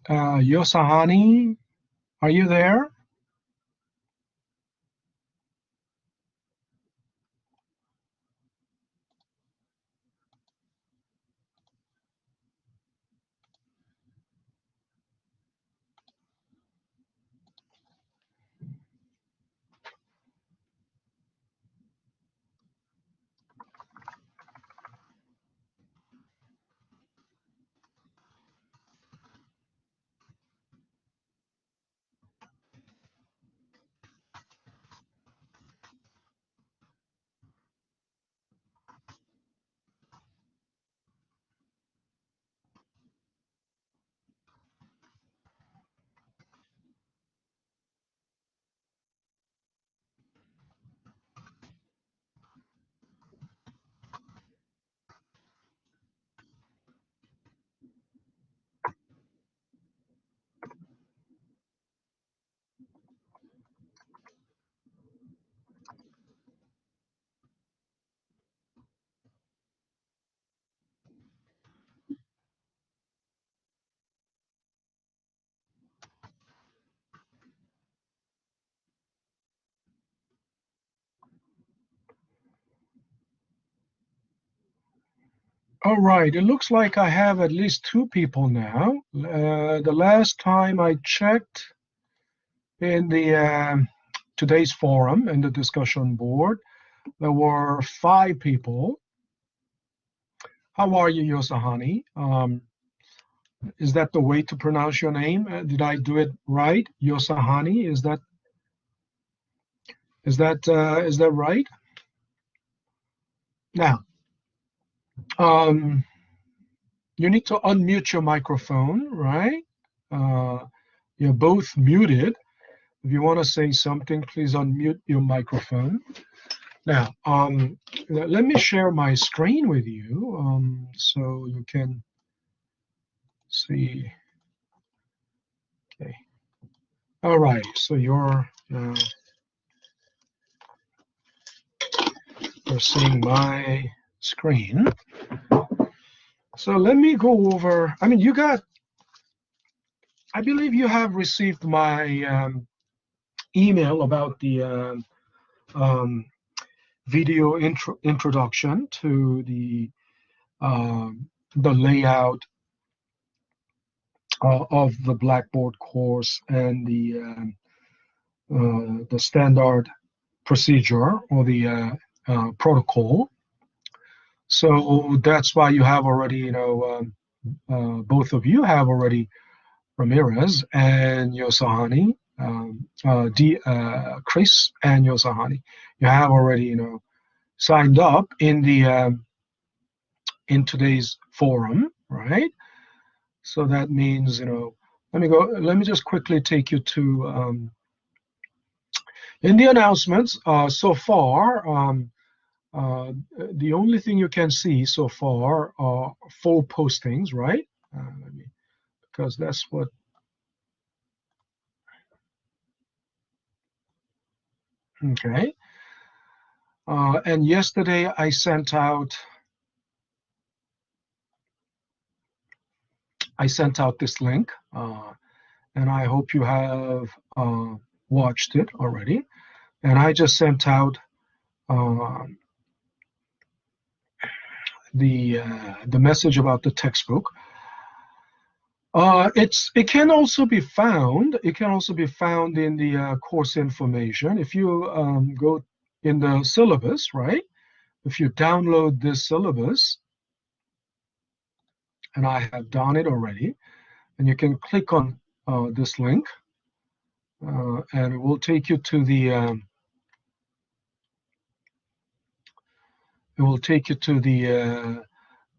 Yosahani, are you there? All right, it looks like I have at least two people now. The last time I checked in the today's forum and the discussion board, there were five people. How are you, Yosahani? Is that the way to pronounce your name? Did I do it right, Yosahani? Is that right? Now, you need to unmute your microphone, right? You're both muted. If you want to say something, please unmute your microphone. Now, let me share my screen with you so you can see. Okay. All right. So you're seeing my screen. So let me go over. I mean, I believe you have received my email about the video introduction to the layout of the Blackboard course and the standard procedure or the protocol. So that's why you have already, both of you have already, Ramirez and Yosahani, Chris and Yosahani, you have already, signed up in the in today's forum, right? So that means, let me just quickly take you to in the announcements so far. The only thing you can see so far are full postings, right? Because that's what. Okay. And yesterday I sent out this link, and I hope you have watched it already. And I just sent out the message about the textbook. It can also be found. It can also be found in the course information. If you go in the syllabus, right? If you download this syllabus, and I have done it already, and you can click on this link, and it will take you to the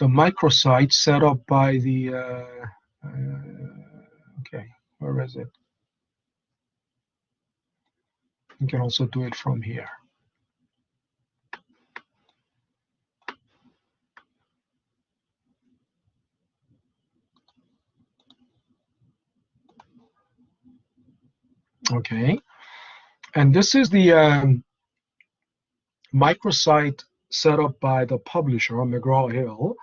microsite set up by the okay, where is it? You can also do it from here. Okay, and this is the microsite set up by the publisher, McGraw-Hill,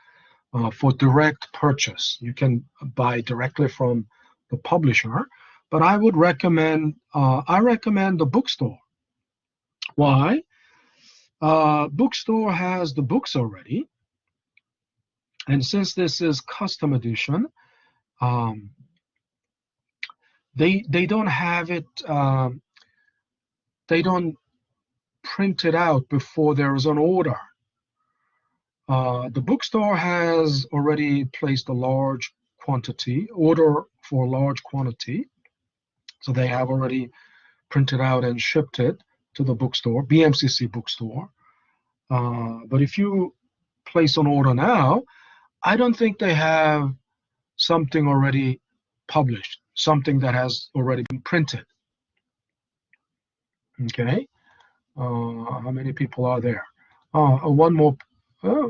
for direct purchase. You can buy directly from the publisher, but I would recommend the bookstore. Why? Bookstore has the books already, and since this is custom edition, they don't have it. They don't print it out before there is an order. The bookstore has already placed a large order for a large quantity. So they have already printed out and shipped it to the bookstore, BMCC bookstore. But if you place an order now, I don't think they have something already published, something that has already been printed. Okay. How many people are there? One more.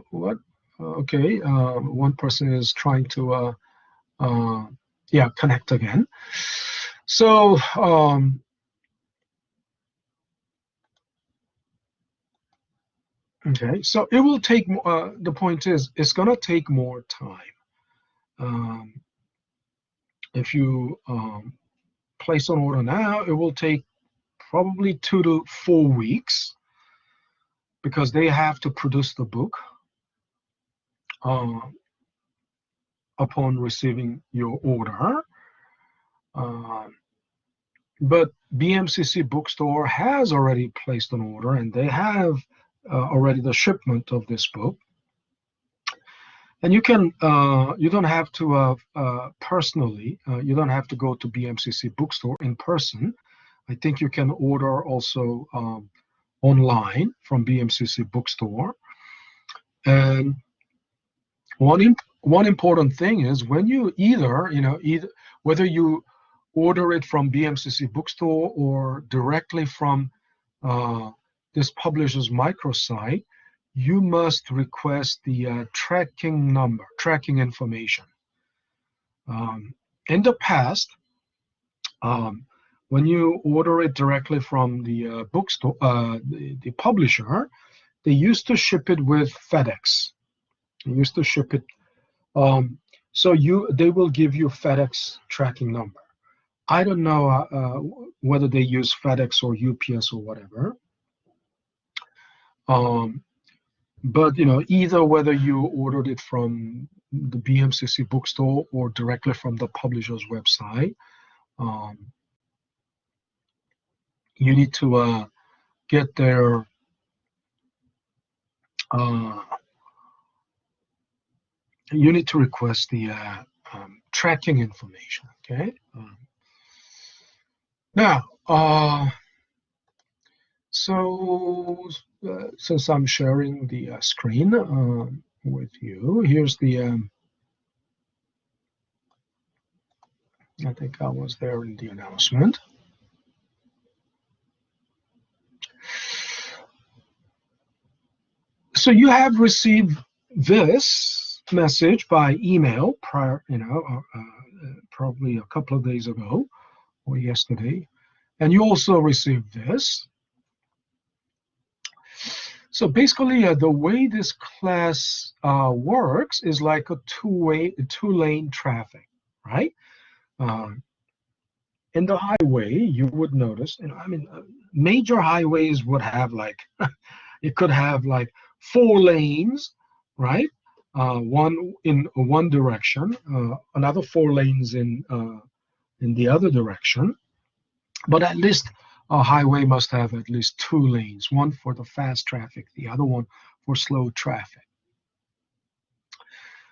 What? Okay. One person is trying to, connect again. So, okay. So it will take. The point is, it's gonna take more time. If you place an order now, it will take probably 2 to 4 weeks, because they have to produce the book upon receiving your order. But BMCC Bookstore has already placed an order, and they have already the shipment of this book. And you don't have to personally, you don't have to go to BMCC Bookstore in person. I think you can order also online from BMCC Bookstore. And one important thing is, when you either whether you order it from BMCC Bookstore or directly from this publisher's microsite, you must request the tracking information. In the past, when you order it directly from the bookstore, the publisher, they used to ship it with FedEx. They used to ship it, so they will give you FedEx tracking number. I don't know whether they use FedEx or UPS or whatever. But either whether you ordered it from the BMCC bookstore or directly from the publisher's website, you need to get their you need to request the tracking information. Okay. Now, so since I'm sharing the screen with you, here's the. I think I was there in the announcement. So you have received this message by email prior, probably a couple of days ago or yesterday, and you also received this. So basically, the way this class works is like a two-lane traffic, right? In the highway, you would notice, major highways would have like, it could have like 4 lanes, right? One in one direction, another 4 lanes in the other direction. But at least a highway must have at least 2 lanes, one for the fast traffic, the other one for slow traffic.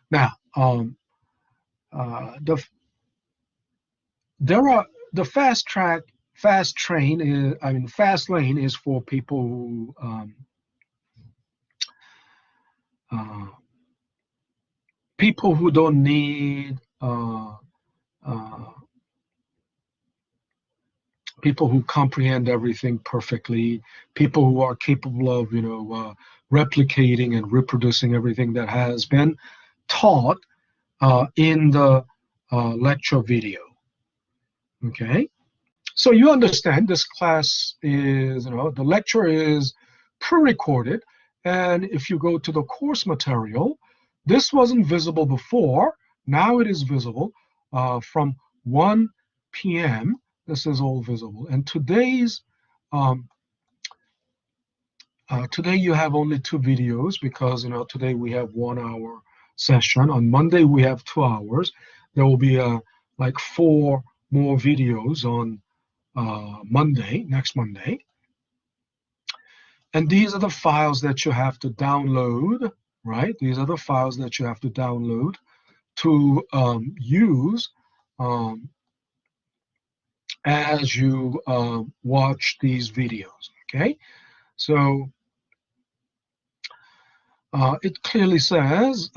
Now, the fast lane is for people who don't need people who comprehend everything perfectly, people who are capable of replicating and reproducing everything that has been taught in the lecture video. Okay, so you understand this class is, the lecture is pre-recorded, and if you go to the course material, this wasn't visible before. Now it is visible from 1 p.m. This is all visible. And today you have only 2 videos because today we have 1 hour session. On Monday we have 2 hours. There will be like 4 more videos on next Monday. And these are the files that you have to download, right? These are the files that you have to download to use as you watch these videos, okay? So it clearly says,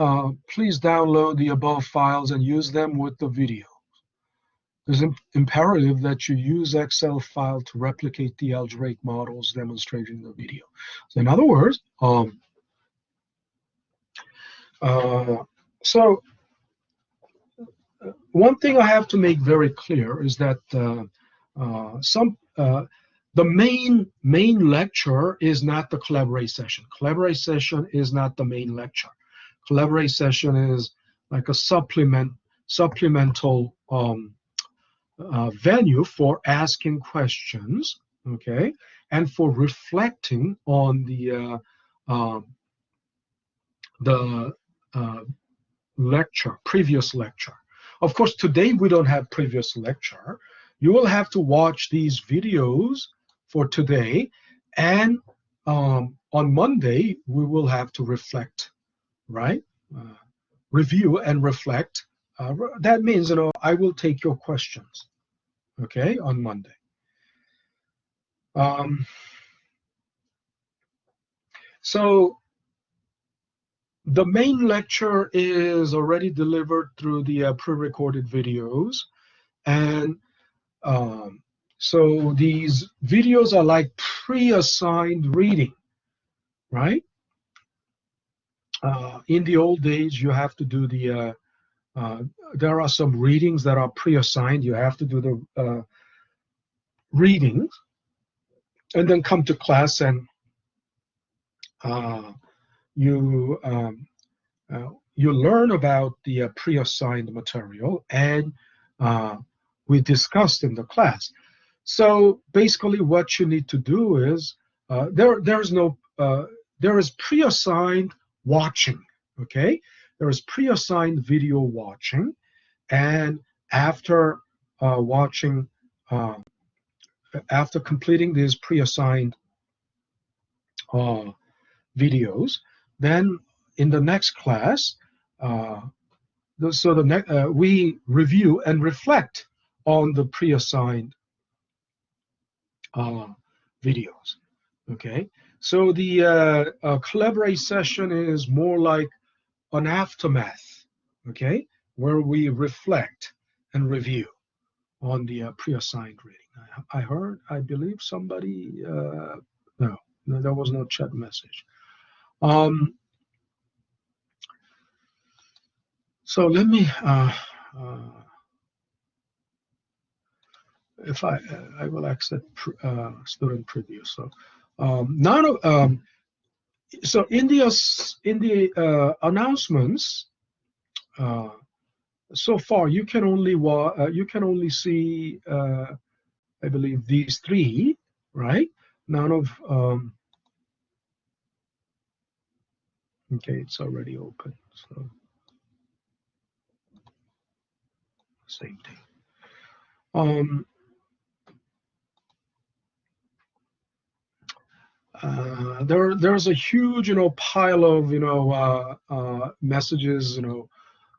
please download the above files and use them with the video. It's imperative that you use Excel file to replicate the algebraic models demonstrated in the video. So in other words, so one thing I have to make very clear is that the main lecture is not the Collaborate session. Collaborate session is not the main lecture. Collaborate session is like a supplemental venue for asking questions, okay, and for reflecting on the previous lecture. Of course, today we don't have previous lecture. You will have to watch these videos for today, and on Monday we will have to reflect, right? Review and reflect. That means, I will take your questions, okay, on Monday. So the main lecture is already delivered through the pre-recorded videos, and so these videos are like pre-assigned reading, right? In the old days, you have to do there are some readings that are pre-assigned. You have to do the readings and then come to class, and you learn about the pre-assigned material, and we discussed in the class. So basically what you need to do is there is pre-assigned watching, okay? There is pre-assigned video watching, and after watching, after completing these pre-assigned videos, then in the next class, we review and reflect on the pre-assigned videos, okay? So the Collaborate session is more like an aftermath, okay, where we reflect and review on the pre-assigned reading. I believe somebody, no, there was no chat message. So let me, if I will accept student preview. So so in the announcements, so far you can only see I believe these 3, right? None of okay, it's already open. So same thing. There's a huge, pile of, messages,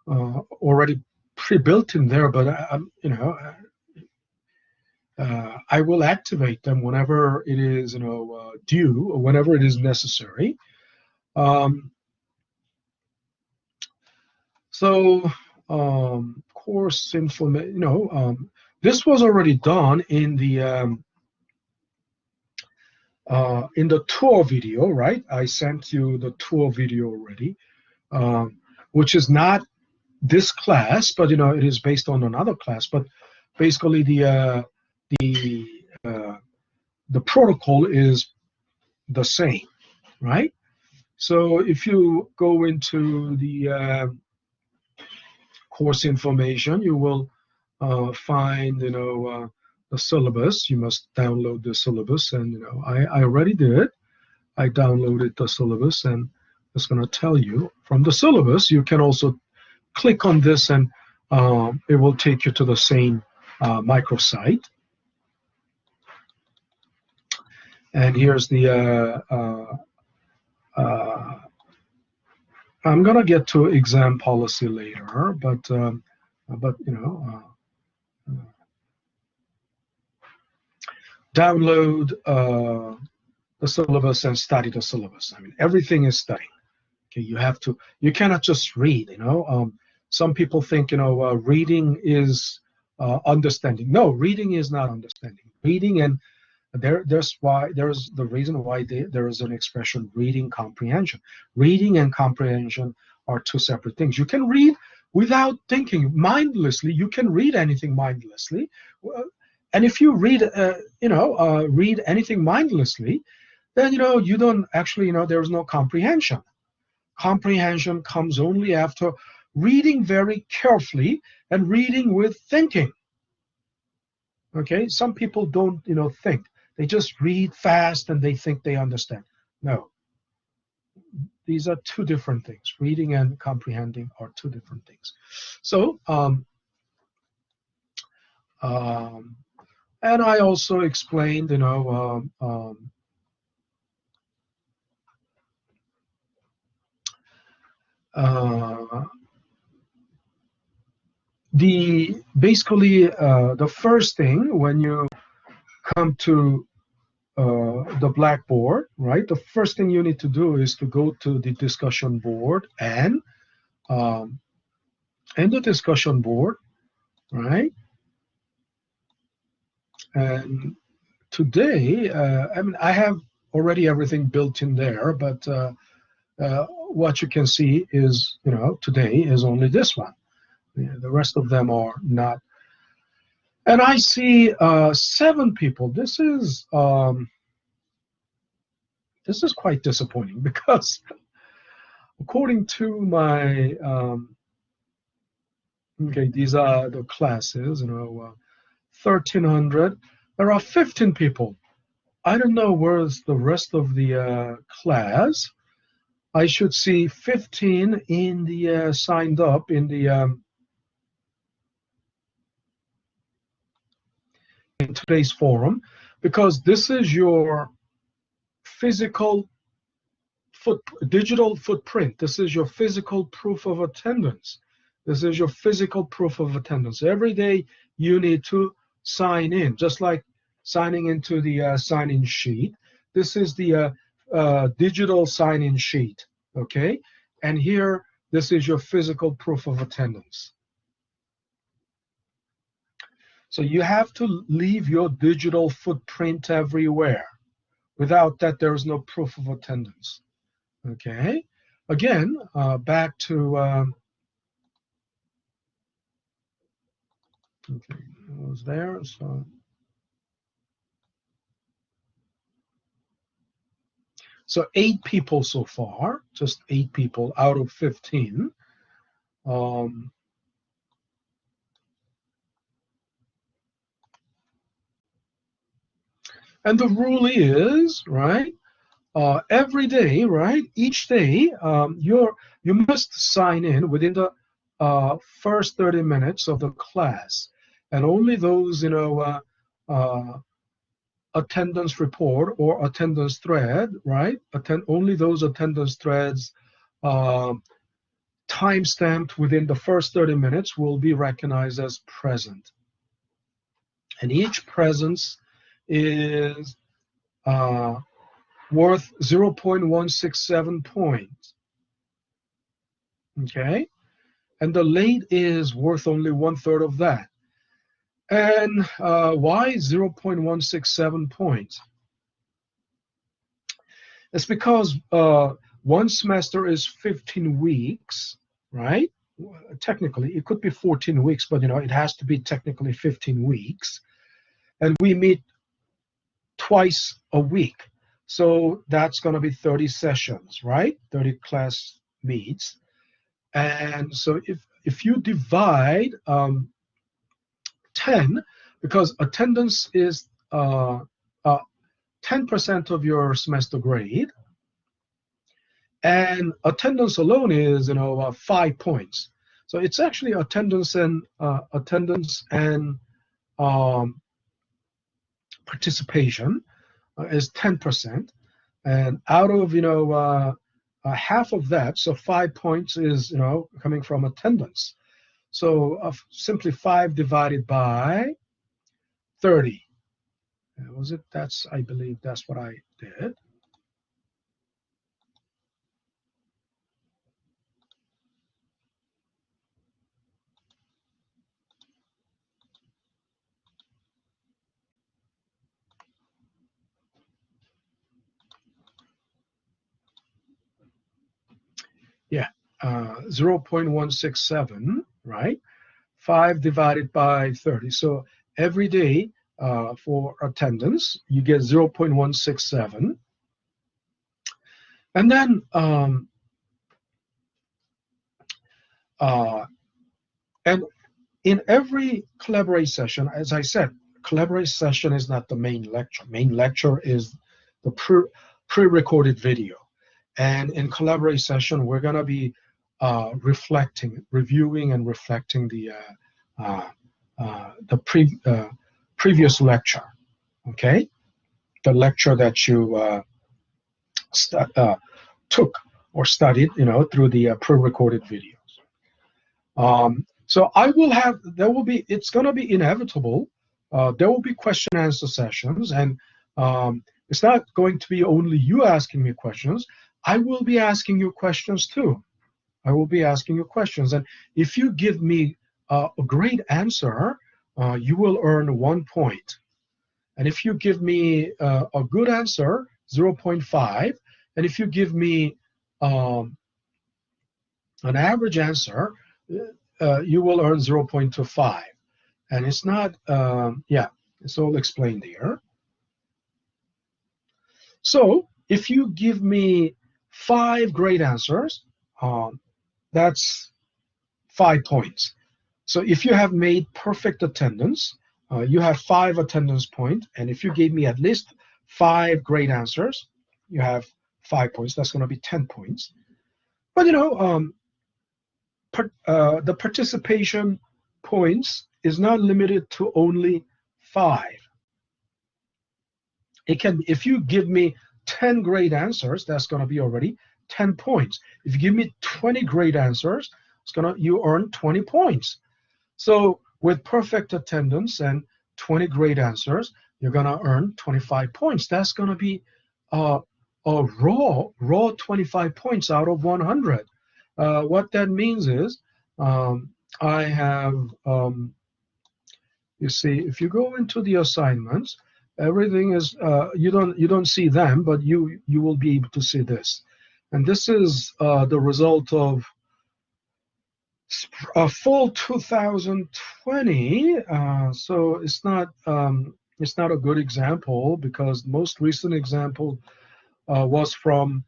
already pre-built in there, but I will activate them whenever it is, due, or whenever it is necessary. So course information, this was already done in the tour video, right? I sent you the tour video already, which is not this class, but it is based on another class. But basically, the protocol is the same, right? So if you go into the course information, you will find, the syllabus. You must download the syllabus, and I already did. I downloaded the syllabus, and it's going to tell you from the syllabus. You can also click on this, and it will take you to the same microsite. And here's the I'm going to get to exam policy later, but download the syllabus and study the syllabus. I mean, everything is studying. Okay, you cannot just read. Some people think reading is understanding. No, reading is not understanding. Reading, and there's the reason why there is an expression, reading comprehension. Reading and comprehension are two separate things. You can read without thinking mindlessly. You can read anything mindlessly, and if you read read anything mindlessly, then you don't actually there is no comprehension. Comprehension comes only after reading very carefully and reading with thinking. Okay, some people don't think. They just read fast and they think they understand. No, these are two different things. Reading and comprehending are two different things. So, and I also explained, basically the first thing when you come to the blackboard, right? The first thing you need to do is to go to the discussion board, and the discussion board, right? And today, I mean, I have already everything built in there, but what you can see is, today is only this one. The rest of them are not. And I see 7 people. This is quite disappointing because according to my okay, these are the classes, 1300. There are 15 people. I don't know where's the rest of the class. I should see 15 in the signed up in the in today's forum, because this is your physical digital footprint. This is your physical proof of attendance. This is your physical proof of attendance. Every day you need to sign in, just like signing into the sign-in sheet. This is the digital sign-in sheet, okay? And here, this is your physical proof of attendance. So you have to leave your digital footprint everywhere. Without that, there is no proof of attendance. Okay. Again, back to okay, I was there. So 8 people so far, just 8 people out of 15. And the rule is, right, every day, right, each day, you must sign in within the first 30 minutes of the class, and only those, attendance report or attendance thread, right, only those attendance threads time-stamped within the first 30 minutes will be recognized as present. And each presence is worth 0.167 points. Okay, and the late is worth only 1/3 of that. And why 0.167 points? It's because one semester is 15 weeks, right? Technically, it could be 14 weeks, but it has to be technically 15 weeks. And we meet twice a week. So that's going to be 30 sessions, right? 30 class meets. And so if you divide 10 because attendance is 10% of your semester grade, and attendance alone is 5 points. So it's actually attendance and participation is 10%, and out of half of that, so 5 points is coming from attendance. So simply 5 divided by 30. Was it? I believe that's what I did. Yeah, 0.167, right? 5 divided by 30. So every day for attendance, you get 0.167. And then and in every Collaborate session, as I said, Collaborate session is not the main lecture. Main lecture is the pre-recorded video. And in Collaborate session, we're going to be reviewing and reflecting the previous lecture, okay? The lecture that you took or studied, through the pre-recorded videos. So it's going to be inevitable. There will be question and answer sessions, and it's not going to be only you asking me questions. I will be asking you questions too. I will be asking you questions, and if you give me a great answer, you will earn 1 point. And if you give me a good answer, 0.5, and if you give me an average answer, you will earn 0.25. And it's not, it's all explained here. So if you give me 5 great answers, that's 5 points. So if you have made perfect attendance, you have 5 attendance points, and if you gave me at least 5 great answers, you have 5 points. That's going to be 10 points. But the participation points is not limited to only 5. It can, if you give me 10 great answers, that's going to be already 10 points. If you give me 20 great answers, you earn 20 points. So with perfect attendance and 20 great answers, you're going to earn 25 points. That's going to be a raw 25 points out of 100. What that means is I have, you see, if you go into the assignments, everything is, you don't see them, but you will be able to see this. And this is the result of fall 2020. So it's not a good example, because most recent example was from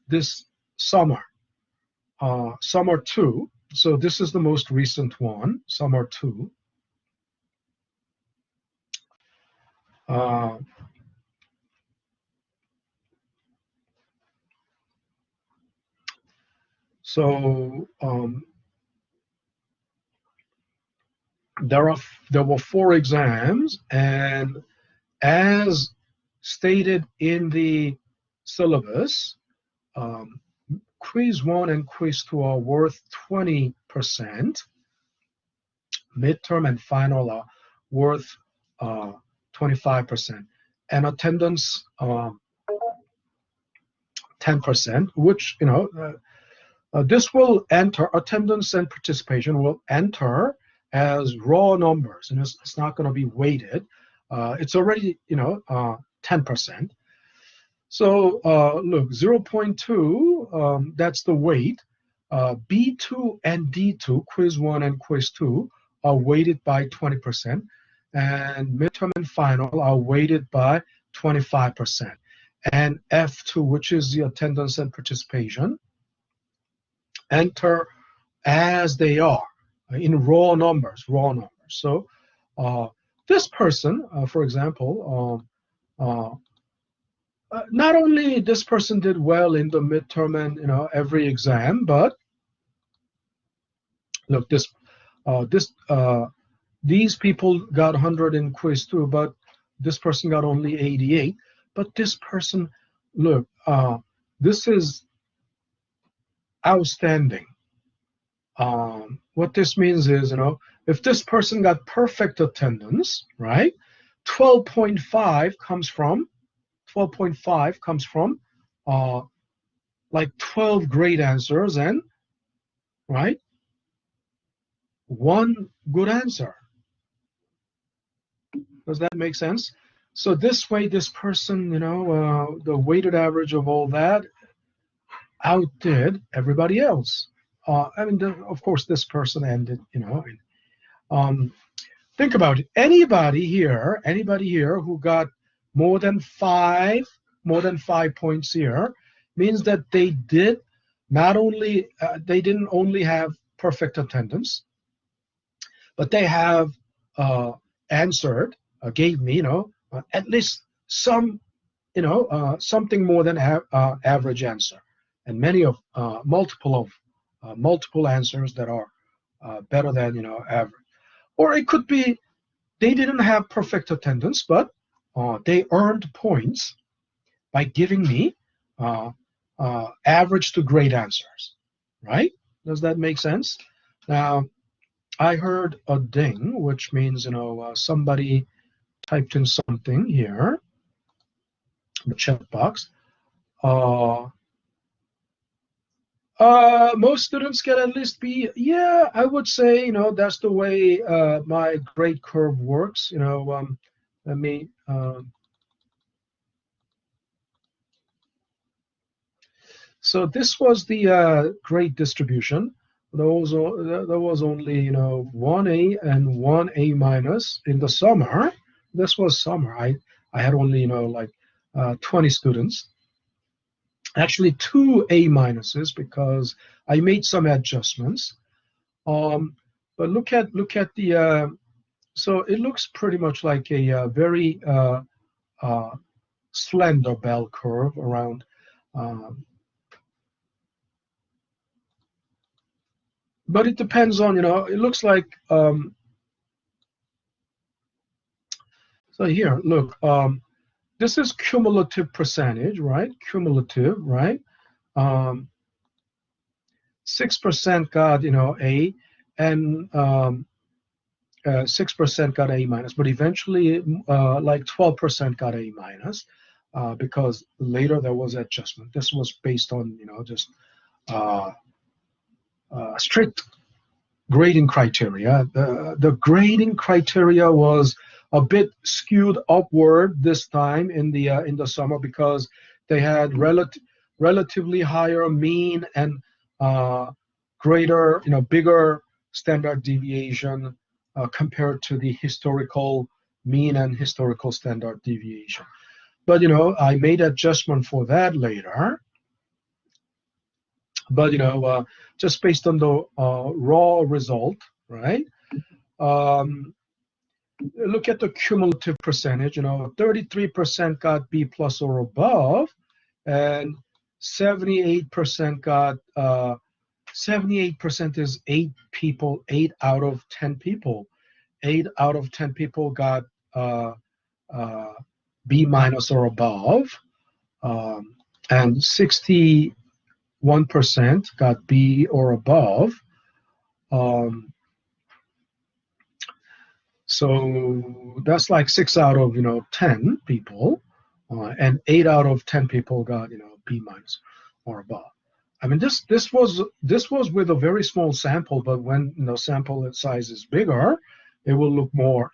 this summer, summer 2. So this is the most recent one, summer 2. So there were 4 exams, and as stated in the syllabus, quiz 1 and quiz 2 are worth 20%. Midterm and final are worth 25%, and attendance 10%, which this will enter, attendance and participation will enter as raw numbers, and it's not going to be weighted. It's already 10%. So look, 0.2, that's the weight. B2 and D2, quiz 1 and quiz 2, are weighted by 20%, and midterm and final are weighted by 25%. And F2, which is the attendance and participation, enter as they are in raw numbers. So This person, for example, not only this person did well in the midterm and every exam, but look, these people got 100 in quiz 2, but this person got only 88. But this person, look, this is outstanding. What this means is, if this person got perfect attendance, right, 12.5 comes from 12.5 comes from like 12 great answers and right one good answer. Does that make sense? So this way, this person, the weighted average of all that outdid everybody else. I mean, of course, this person ended, um, think about it. Anybody here who got more than five, more than 5 points here means that they did not only, they didn't only have perfect attendance, but they have answered, gave me, at least some, something more than average answer, and many of multiple answers that are better than average. Or it could be they didn't have perfect attendance, but they earned points by giving me average to great answers, right? Does that make sense? Now, I heard a ding, which means somebody typed in something here, the chat box. Most students get at least B. Yeah, I would say that's the way my grade curve works. Let me. So this was the grade distribution. There was only 1A and 1A minus in the summer. This was summer. I had only like 20 students. Actually, 2 A minuses because I made some adjustments. But look at the. So it looks pretty much like a very slender bell curve around. But it depends on, it looks like, so here, look, this is cumulative percentage, right? Cumulative, right? 6% got, A, and 6% got A minus, but eventually like 12% got A minus because later there was adjustment. This was based on, just strict grading criteria. The grading criteria was a bit skewed upward this time in the summer because they had relatively higher mean and greater, bigger standard deviation compared to the historical mean and historical standard deviation. But I made adjustment for that later. But just based on the raw result, right? Look at the cumulative percentage. 33% got B plus or above, and 78% got 78% is 8 people, 8 out of 10 people. 8 out of 10 people got B minus or above, and 61% got B or above. So that's like 6 out of 10 people, and 8 out of 10 people got B minus or above. I mean, this was with a very small sample, but when sample size is bigger, it will look more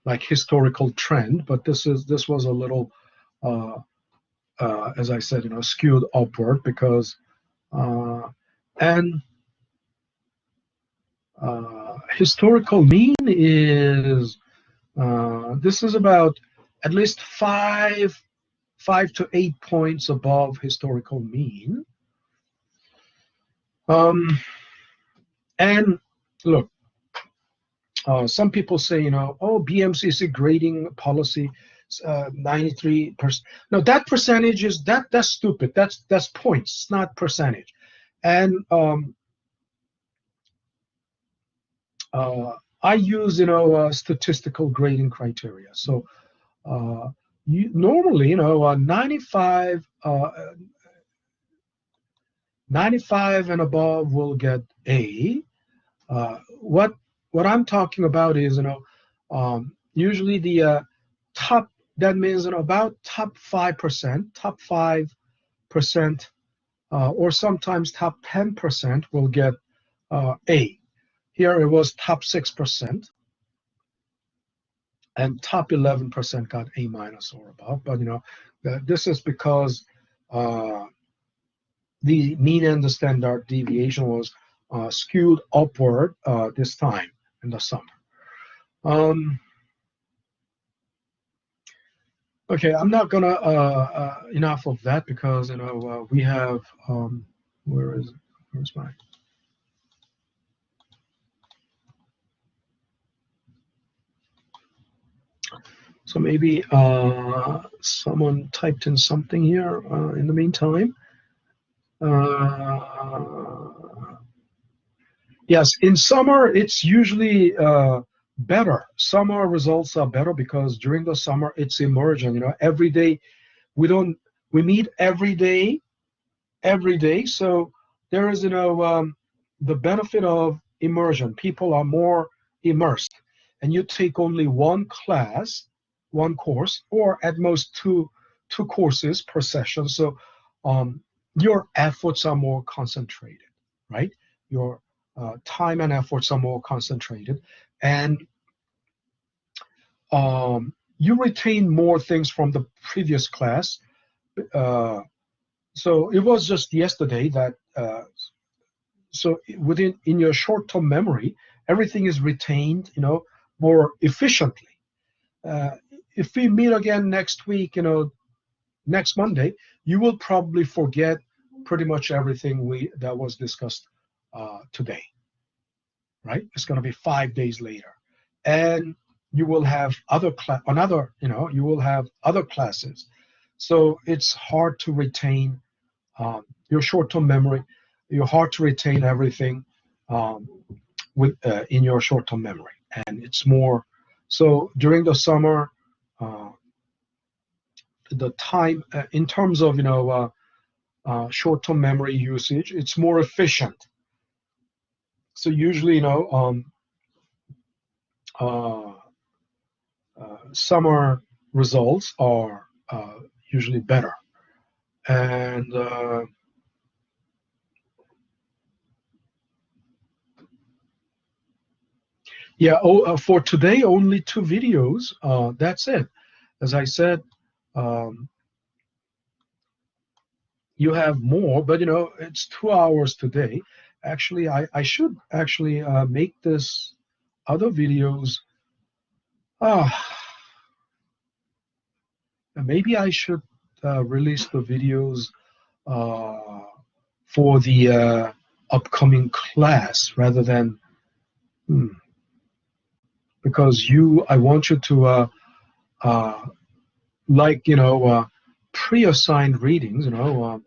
like historical trend. But this was a little as I said, skewed upward because and historical mean is this is about at least 5 to 8 points above historical mean. And look, some people say, you know, oh, BMCC grading policy, 93%. No, that percentage is that's stupid. That's points. It's not percentage. And I use, you know, statistical grading criteria. So normally, you know, 95 and above will get A. What I'm talking about is, you know, usually the top, that means, you know, about top 5%, or sometimes top 10% will get A. Here it was top 6%, and top 11% got A minus or above. But you know, this is because the mean and the standard deviation was skewed upward this time in the summer. Okay, I'm not gonna enough of that, because you know we have where's my, so maybe someone typed in something here in the meantime. Yes, in summer it's usually better. Summer results are better because during the summer it's emergent. You know, every day we meet every day, So there is, you know, the benefit of immersion. People are more immersed, and you take only one class, one course, or at most two courses per session. So your efforts are more concentrated, right? Your time and efforts are more concentrated, and you retain more things from the previous class. So it was just yesterday that so in your short-term memory, everything is retained, you know, more efficiently. If we meet again next week, you know, next Monday, you will probably forget pretty much everything that was discussed today, right? It's going to be 5 days later, and you will have you will have other classes. So it's hard to retain your short-term memory. You're hard to retain everything in your short-term memory, and it's more so during the summer. The time in terms of, you know, short-term memory usage, it's more efficient. So usually, you know, summer results are usually better, and yeah. For today, only 2 videos. That's it. As I said, you have more, but you know, it's 2 hours today. Actually, I should actually make this other videos. Maybe I should release the videos for the upcoming class rather than because I want you to like, you know, pre-assigned readings. You know,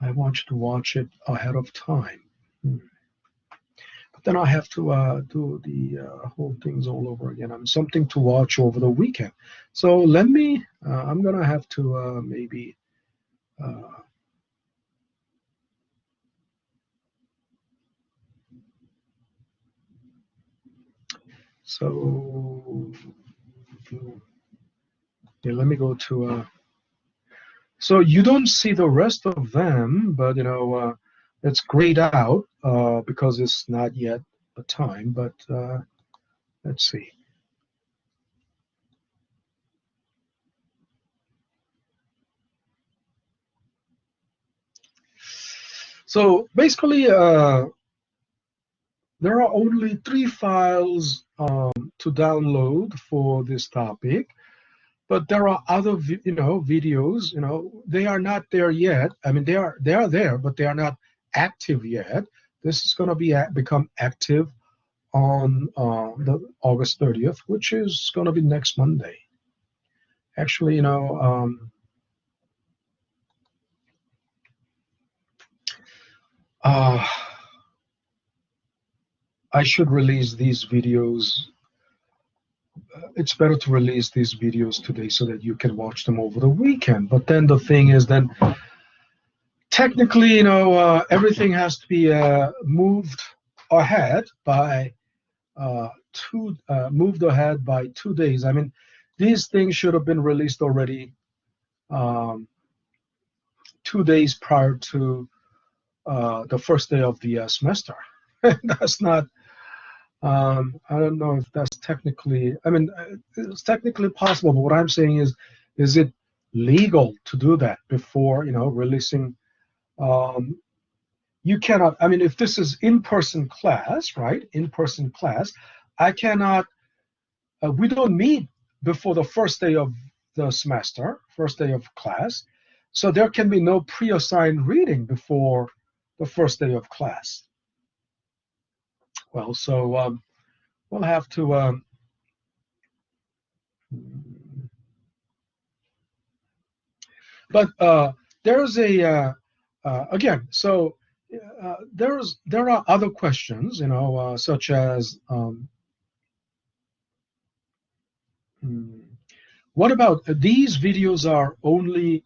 I want you to watch it ahead of time. But then I have to do the whole things all over again. I'm something to watch over the weekend. So let me. I'm gonna have to maybe. So yeah, let me go to. So you don't see the rest of them, but you know, it's grayed out because it's not yet a time. But let's see. So basically, there are only 3 files to download for this topic, but there are other, you know, videos. You know, they are not there yet. I mean, they are there, but they are not active yet. This is going to become active on the August 30th, which is going to be next Monday. Actually, I should release these videos. It's better to release these videos today so that you can watch them over the weekend. But then the thing is, then technically, everything has to be moved ahead by moved ahead by 2 days. I mean, these things should have been released already 2 days prior to the first day of the semester. That's not. I don't know if that's technically. I mean, it's technically possible, but what I'm saying is it legal to do that before releasing? You cannot. I mean, if this is in-person class, right? In-person class, I cannot. We don't meet before the first day of the semester, first day of class, so there can be no pre-assigned reading before the first day of class. Well, so we'll have to. But there's a again. So there are other questions, such as what about these videos are only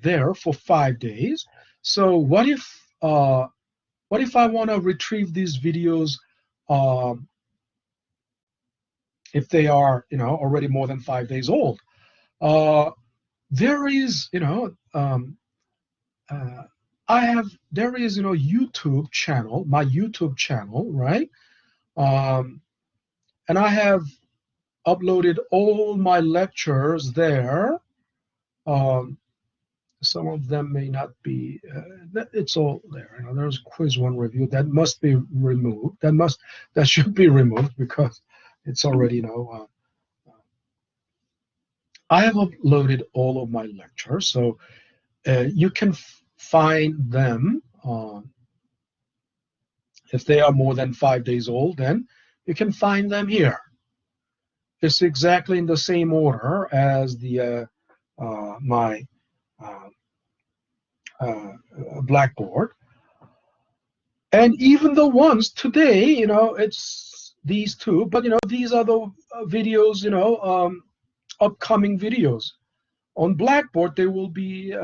there for 5 days? So what if I want to retrieve these videos if they are already more than 5 days old? There is there is YouTube channel, my YouTube channel, right? And I have uploaded all my lectures there. Some of them may not be. It's all there. There's quiz one review that must be removed. That should be removed because it's already I have uploaded all of my lectures, so you can find them. If they are more than 5 days old, then you can find them here. It's exactly in the same order as the my Blackboard. And even the ones today, it's these two, but these are the videos, upcoming videos. On Blackboard, they will be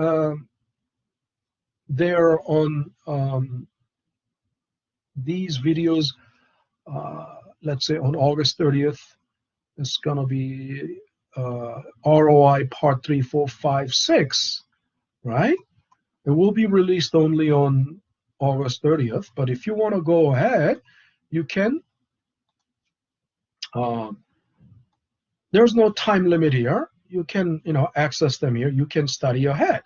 there on these videos, let's say on August 30th. It's going to be ROI part 3, 4, 5, 6, right? It will be released only on August 30th, but if you want to go ahead, you can. There's no time limit here. You can, access them here. You can study ahead.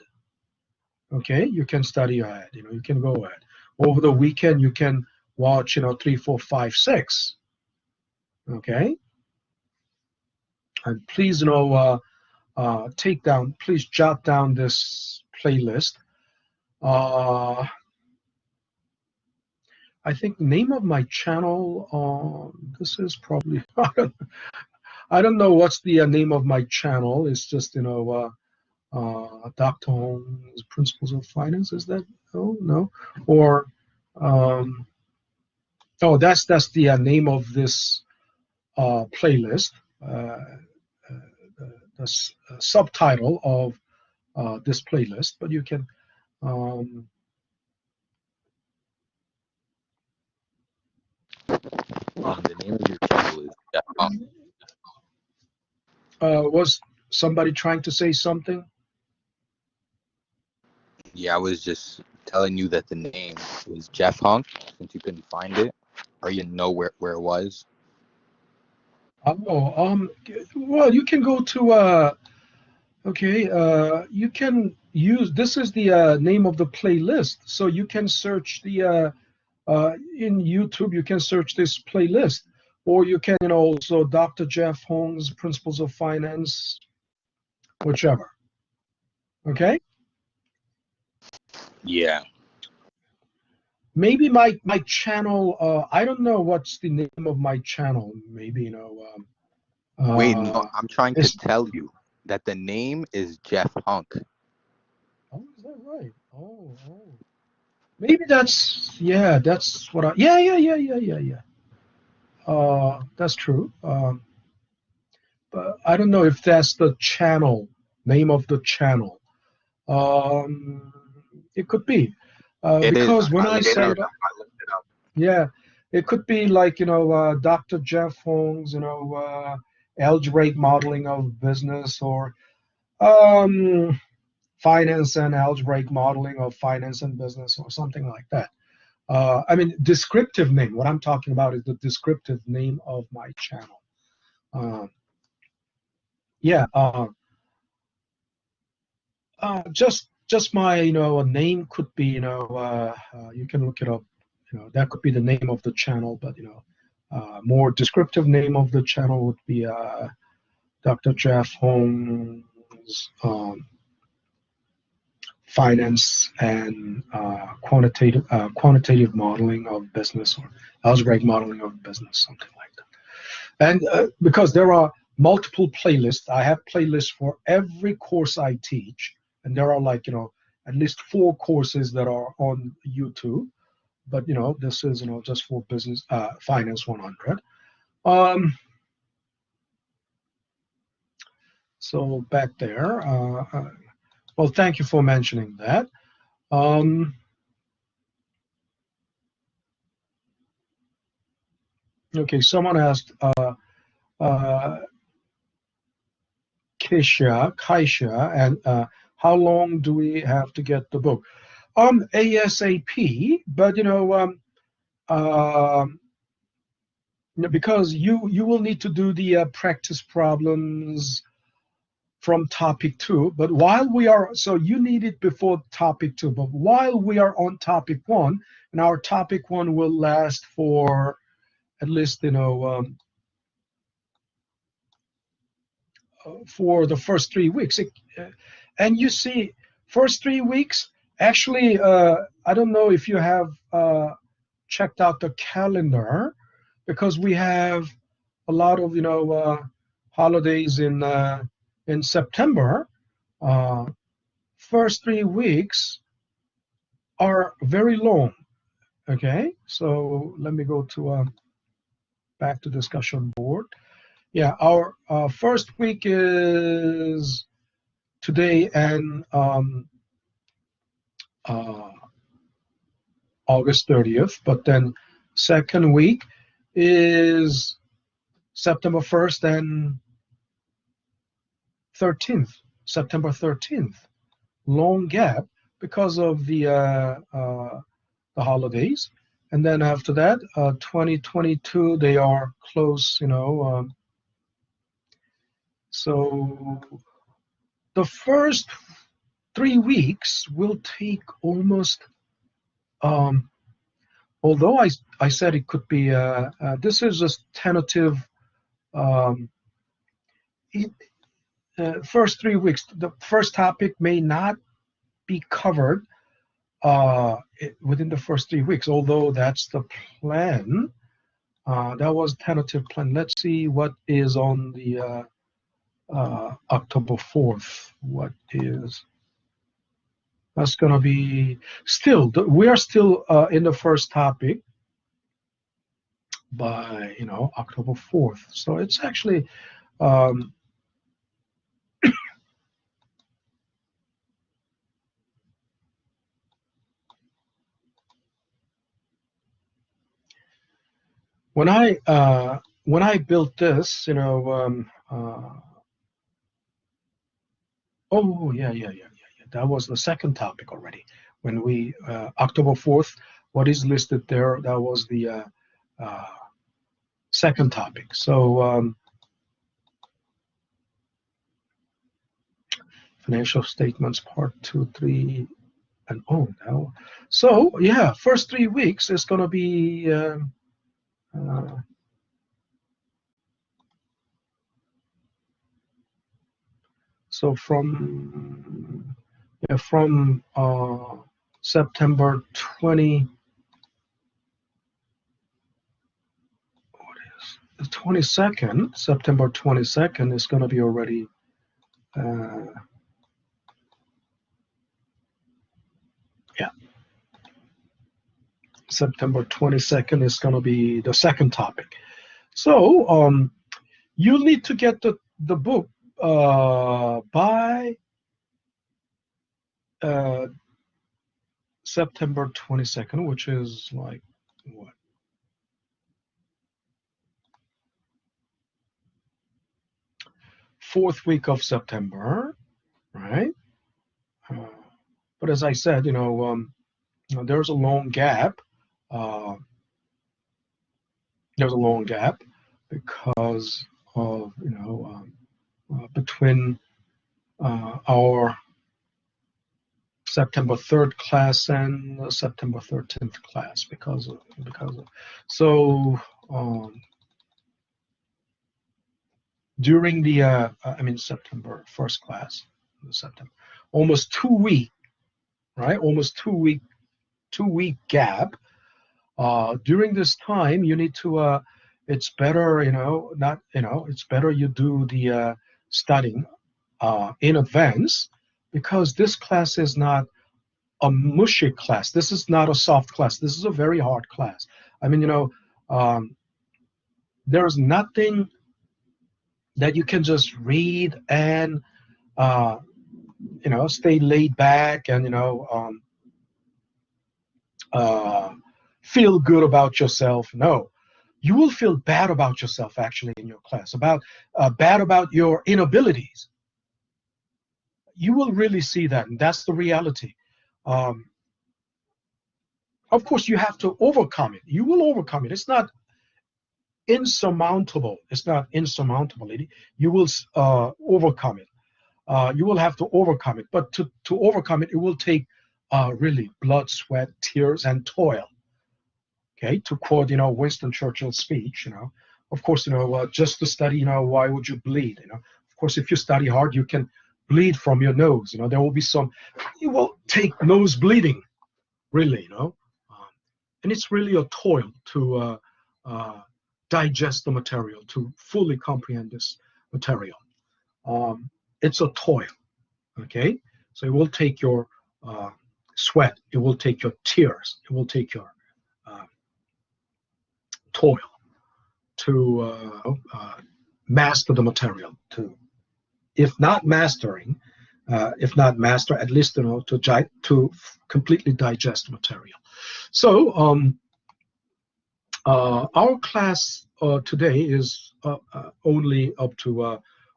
Okay, you can study ahead. You can go ahead. Over the weekend, you can watch, 3, 4, 5, 6. Okay. And please, please jot down this playlist. I think the name of my channel, this is probably, I don't know what's the name of my channel. It's just, Dr. Holmes Principles of Finance. Is that? Oh, no. Or, oh, that's the name of this playlist. The subtitle of this playlist, but you can the name of your channel is Jeff. Was somebody trying to say something? Yeah, I was just telling you that the name was Jeff Hunk, since you couldn't find it, or you know where it was. Oh, well, you can go to okay, you can use, this is the name of the playlist, so you can search the in YouTube, you can search this playlist, or you can also Dr. Jeff Holmes Principles of Finance, whichever. Okay. Yeah. maybe my channel. I don't know what's the name of my channel. Maybe Wait, no, I'm trying to it's, tell you that the name is Jeff Hunk. oh, is that right? Oh. Maybe that's what I. Yeah. That's true. But I don't know if that's the channel name of the channel. Um, it could be, It is. because when I I looked it set up. it up, yeah, it could be like Dr. Jeff Holmes, algebraic modeling of business, or um, finance and algebraic modeling of finance and business, or something like that. I mean, descriptive name. What I'm talking about is the descriptive name of my channel. Uh, yeah, just my name could be you can look it up. That could be the name of the channel, but more descriptive name of the channel would be Dr. Jeff Holmes Finance and quantitative modeling of business, or algebraic modeling of business, something like that. And because there are multiple playlists, I have playlists for every course I teach, and there are like at least 4 courses that are on YouTube. But this is just for business finance 100. So back there. Well, thank you for mentioning that. Okay, someone asked uh, Kaisha, and how long do we have to get the book? ASAP, but uh, because you will need to do the practice problems from topic 2. But while we are, so you need it before topic 2. But while we are on topic 1, and our topic 1 will last for at least for the first 3 weeks. And you see, first 3 weeks, actually, I don't know if you have checked out the calendar, because we have a lot of holidays in September. First 3 weeks are very long. Okay, so let me go to back to discussion board. Yeah, our first week is today and uh, August 30th, but then second week is September 1st and 13th, September 13th. Long gap because of the holidays. And then after that, 2022, they are close, so the first 3 weeks will take almost, although I said it could be, this is just tentative, um, it, first 3 weeks, the first topic may not be covered within the first 3 weeks, although that's the plan. That was tentative plan. Let's see what is on the October 4th. What is that's going to be still? We are still in the first topic by October 4th. So it's actually um, when I built this, oh yeah. That was the second topic already. When we October 4th, what is listed there? That was the uh, second topic. So financial statements, part 2, 3, and now. So yeah, first 3 weeks is going to be. So from September 20 the 22nd, September 22nd is going to be already, yeah, September 22nd is going to be the second topic. So you need to get the book by September 22nd, which is like what? Fourth week of September, right? But as I said, there's a long gap. There's a long gap because of between our September 3rd class and September 13th class because of so during the September 1st class, September, almost 2 week, right? Almost 2 week gap. During this time, you need to. It's better, it's better you do the studying in advance because this class is not a mushy class. This is not a soft class. This is a very hard class. I mean, there's nothing that you can just read and stay laid back and feel good about yourself. No, you will feel bad about yourself actually in your class, bad about your inabilities. You will really see that, and that's the reality. Of course, you have to overcome it. You will overcome it. It's not insurmountable. It's not insurmountable. You will overcome it. You will have to overcome it. But to overcome it, it will take really blood, sweat, tears, and toil. Okay, to quote Winston Churchill's speech, of course, just to study, why would you bleed? Of course, if you study hard, you can bleed from your nose. There will be you will take nose bleeding, really, and it's really a toil to digest the material, to fully comprehend this material. It's a toil, okay? So it will take your sweat, it will take your tears, it will take your toil to master the material. If not master, at least to completely digest the material. So our class today is only up to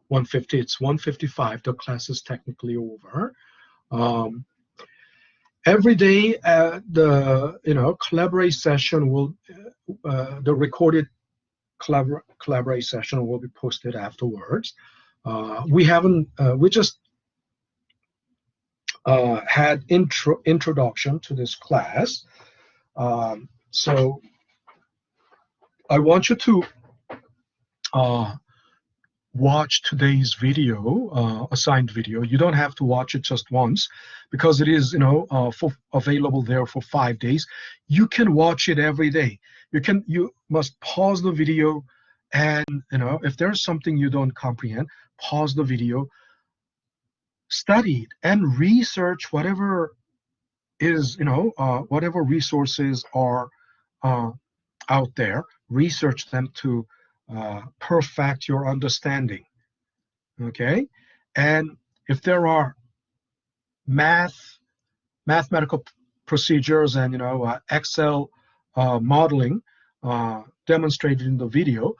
150. It's 155. The class is technically over. Every day, the collaborate session will, the recorded collaborate session will be posted afterwards. We just had introduction to this class. So I want you to watch today's video, assigned video. You don't have to watch it just once because it is, available there for 5 days. You can watch it every day. You must pause the video, and if there's something you don't comprehend, pause the video, study it, and research whatever is, whatever resources are out there. Research them to perfect your understanding. Okay, and if there are mathematical procedures and Excel modeling demonstrated in the video,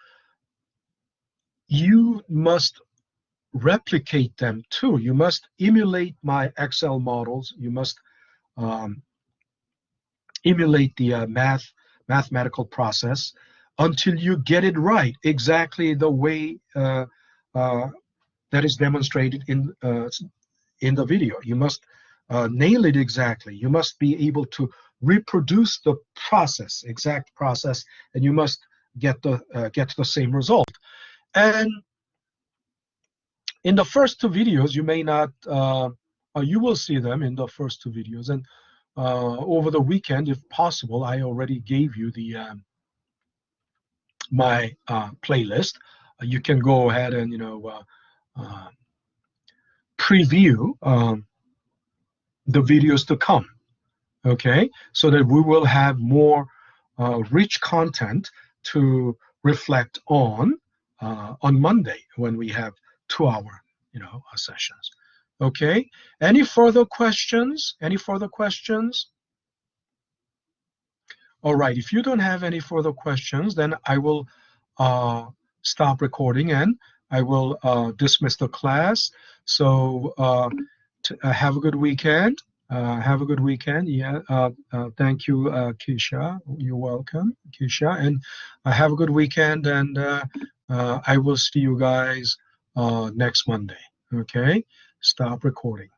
you must replicate them too. You must emulate my Excel models. You must emulate the mathematical process until you get it right, exactly the way that is demonstrated in the video. You must nail it exactly. You must be able to reproduce the process, exact process, and you must get to the same result. And in the first two videos, you may not, you will see them in the first two videos. And over the weekend, if possible, I already gave you the my playlist. You can go ahead and preview the videos to come. Okay, so that we will have more rich content to reflect on Monday when we have 2-hour sessions. Okay, any further questions? Any further questions? All right, if you don't have any further questions, then I will stop recording and I will dismiss the class. So have a good weekend. Have a good weekend. Yeah. Thank you, Keisha. You're welcome, Keisha. And have a good weekend. And I will see you guys next Monday. Okay. Stop recording.